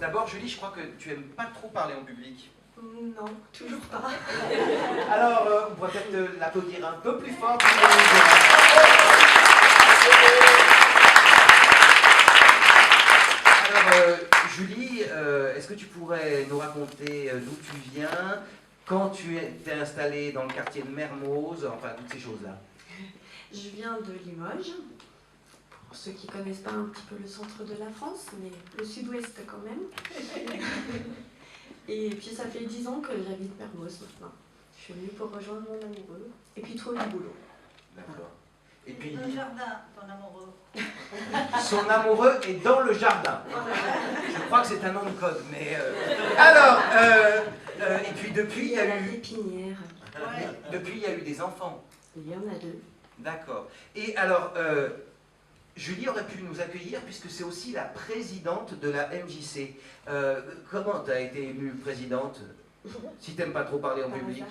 d'abord, Julie, je crois que tu aimes pas trop parler en public. Non, toujours pas. Alors, on pourrait peut-être l'applaudir un peu plus fort. Alors, Julie, est-ce que tu pourrais nous raconter d'où tu viens, quand tu t'es installée dans le quartier de Mermoz, enfin toutes ces choses-là? Je viens de Limoges, pour ceux qui ne connaissent pas un petit peu le centre de la France, mais le sud-ouest quand même. Et puis ça fait 10 ans que j'habite Mermoz maintenant. Je suis venue pour rejoindre mon amoureux et puis trouver du boulot. D'accord. Et puis, Dans le jardin, ton amoureux. son amoureux est dans le jardin. Je crois que c'est un nom de code, mais... Alors, et puis depuis, il y a la eu... pépinière. Ouais. Depuis, il y a eu des enfants. Il y en a 2. D'accord. Et alors, Julie aurait pu nous accueillir puisque c'est aussi la présidente de la MJC. Comment tu as été élue présidente, si tu n'aimes pas trop parler en public?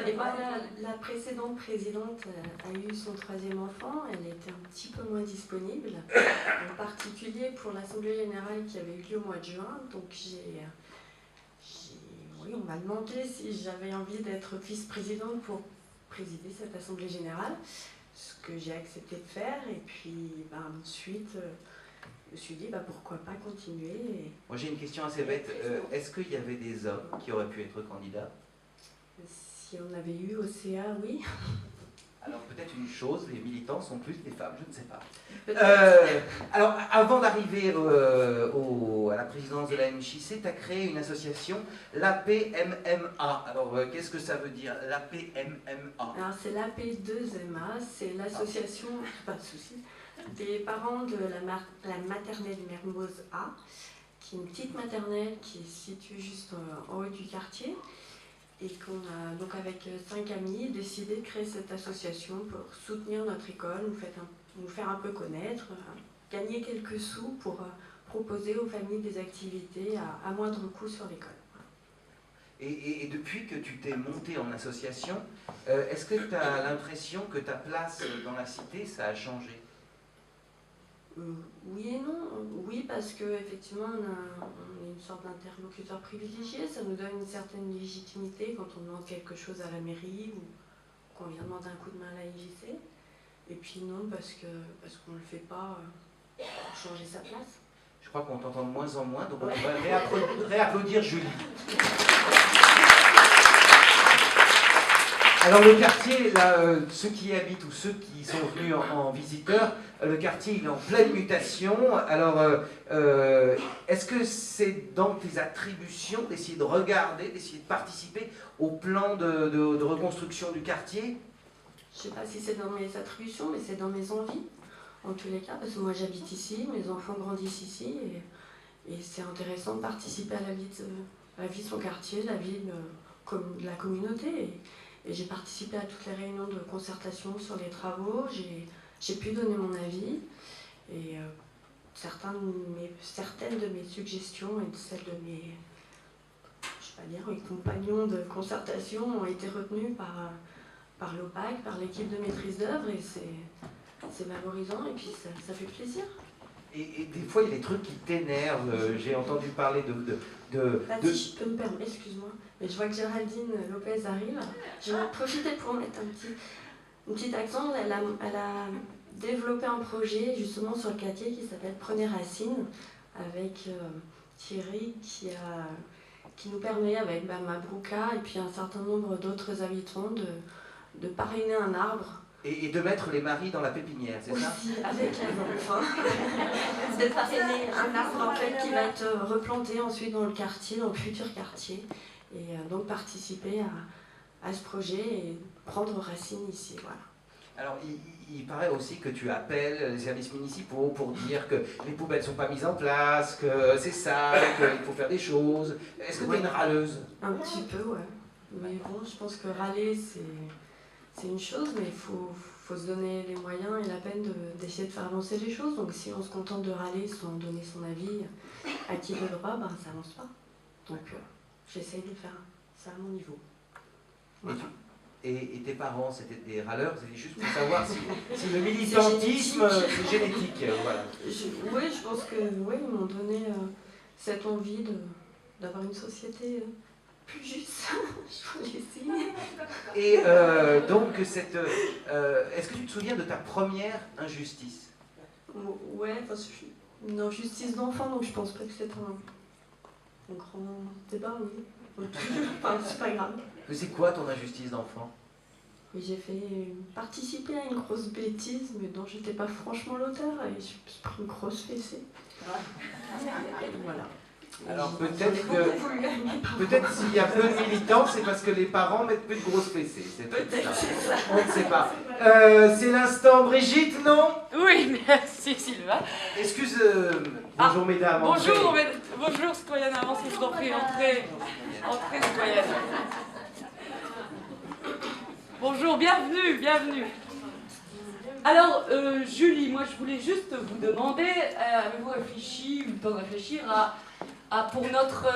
Et ben, la précédente présidente a eu son 3e enfant, elle était un petit peu moins disponible, en particulier pour l'Assemblée Générale qui avait eu lieu au mois de juin. Donc oui, on m'a demandé si j'avais envie d'être vice-présidente pour présider cette Assemblée Générale, ce que j'ai accepté de faire. Et puis ensuite, je me suis dit pourquoi pas continuer. Moi j'ai une question assez bête. Est-ce qu'il y avait des hommes qui auraient pu être candidats? Si on avait eu au CA, oui. Alors peut-être une chose, les militants sont plus des femmes, je ne sais pas. Peut-être. Alors avant d'arriver à la présidence de la MJC, tu as créé une association, l'APMMA. Alors qu'est-ce que ça veut dire, l'APMMA? Alors c'est l'AP2MA, c'est l'association, pas de souci, des parents de la maternelle Mermoz A, qui est une petite maternelle qui est située juste en haut du quartier, et qu'on a donc avec 5 amis décidé de créer cette association pour soutenir notre école, nous faire un peu connaître, gagner quelques sous pour proposer aux familles des activités à moindre coût sur l'école. Et depuis que tu t'es montée en association, est-ce que tu as l'impression que ta place dans la cité, ça a changé? Oui et non. Oui, parce qu'effectivement, on est une sorte d'interlocuteur privilégié. Ça nous donne une certaine légitimité quand on demande quelque chose à la mairie ou qu'on vient demander un coup de main à la MJC. Et puis non, parce qu'on ne le fait pas pour changer sa place. Je crois qu'on t'entend de moins en moins, donc on va réapplaudir Julie. Alors le quartier, là, ceux qui y habitent ou ceux qui sont venus en visiteur, le quartier il est en pleine mutation. Alors, est-ce que c'est dans tes attributions d'essayer de regarder, d'essayer de participer au plan de reconstruction du quartier? Je ne sais pas si c'est dans mes attributions, mais c'est dans mes envies, en tous les cas, parce que moi j'habite ici, mes enfants grandissent ici, et c'est intéressant de participer à la vie de son quartier, la vie de la communauté. Et j'ai participé à toutes les réunions de concertation sur les travaux, j'ai pu donner mon avis, et certaines de mes suggestions et de celles de mes, mes compagnons de concertation ont été retenues par l'OPAC, par l'équipe de maîtrise d'œuvre, et c'est valorisant et puis ça fait plaisir. Et des fois, il y a des trucs qui t'énervent. J'ai entendu parler Si je peux me permettre, excuse-moi, mais je vois que Géraldine Lopez arrive. Je vais profiter pour mettre un petit accent. Elle a développé un projet justement sur le quartier qui s'appelle Prenez Racine, avec Thierry qui nous permet, avec Mabrouka et puis un certain nombre d'autres habitants, de parrainer un arbre. Et de mettre les maris dans la pépinière, c'est ça? Aussi, avec les enfants. De parrainer un arbre en fait, qui va être replanté ensuite dans le quartier, dans le futur quartier. Et donc participer à ce projet et prendre racine ici. Voilà. Alors, il paraît aussi que tu appelles les services municipaux pour dire que les poubelles ne sont pas mises en place, que c'est sale, qu'il faut faire des choses. Est-ce que tu es une râleuse? Un petit peu, ouais. Mais bon, je pense que râler, c'est une chose, mais il faut se donner les moyens et la peine d'essayer de faire avancer les choses. Donc si on se contente de râler sans donner son avis à qui le droit, ça n'avance pas. Donc j'essaye de faire ça à mon niveau. Voilà. Et tes parents, c'était des râleurs? C'est juste pour savoir si le militantisme, c'est génétique. Voilà. Oui, je pense que oui, ils m'ont donné cette envie d'avoir une société plus juste. Je vais essayer. Et donc, est-ce que tu te souviens de ta première injustice? Ouais, parce que une injustice d'enfant, donc je pense pas que c'est un grand débat, oui. Enfin, c'est pas grave. Mais c'est quoi ton injustice d'enfant? Oui, j'ai fait participer à une grosse bêtise, mais dont j'étais pas franchement l'auteur, et j'ai pris une grosse fessée. Et voilà. Alors peut-être s'il y a peu de militants, c'est parce que les parents mettent plus de grosses fessées. C'est peut-être ça. On ne sait pas. C'est l'instant Brigitte, non? Oui, merci Sylvain. Excuse. Bonjour mesdames. Bonjour citoyenne, avancez, je vous en prie, entrez citoyenne. Bonjour, bienvenue. Alors, Julie, moi je voulais juste vous demander, avez-vous réfléchi, eu le temps de réfléchir à pour notre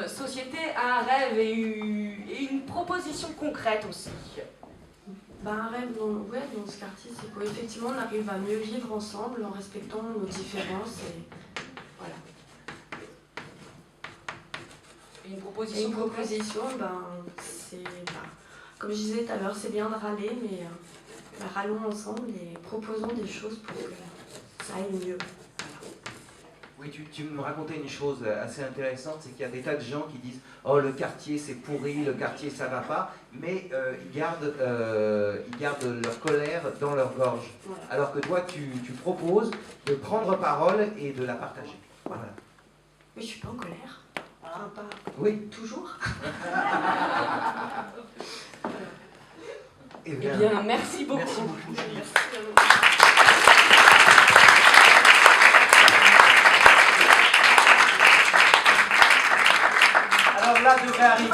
société, un rêve et une proposition concrète aussi? Un rêve dans ce quartier, c'est qu'effectivement on arrive à mieux vivre ensemble en respectant nos différences et voilà. Et une proposition c'est comme je disais tout à l'heure, c'est bien de râler, mais râlons ensemble et proposons des choses pour que ça aille mieux. Oui, tu me racontais une chose assez intéressante, c'est qu'il y a des tas de gens qui disent « Oh, le quartier c'est pourri, le quartier ça va pas », mais ils gardent leur colère dans leur gorge. Voilà. Alors que toi, tu proposes de prendre parole et de la partager. Voilà. Oui, je suis pas en colère. Enfin, pas oui. Toujours. Eh bien, merci beaucoup. Merci beaucoup. Merci. Alors là devrait arriver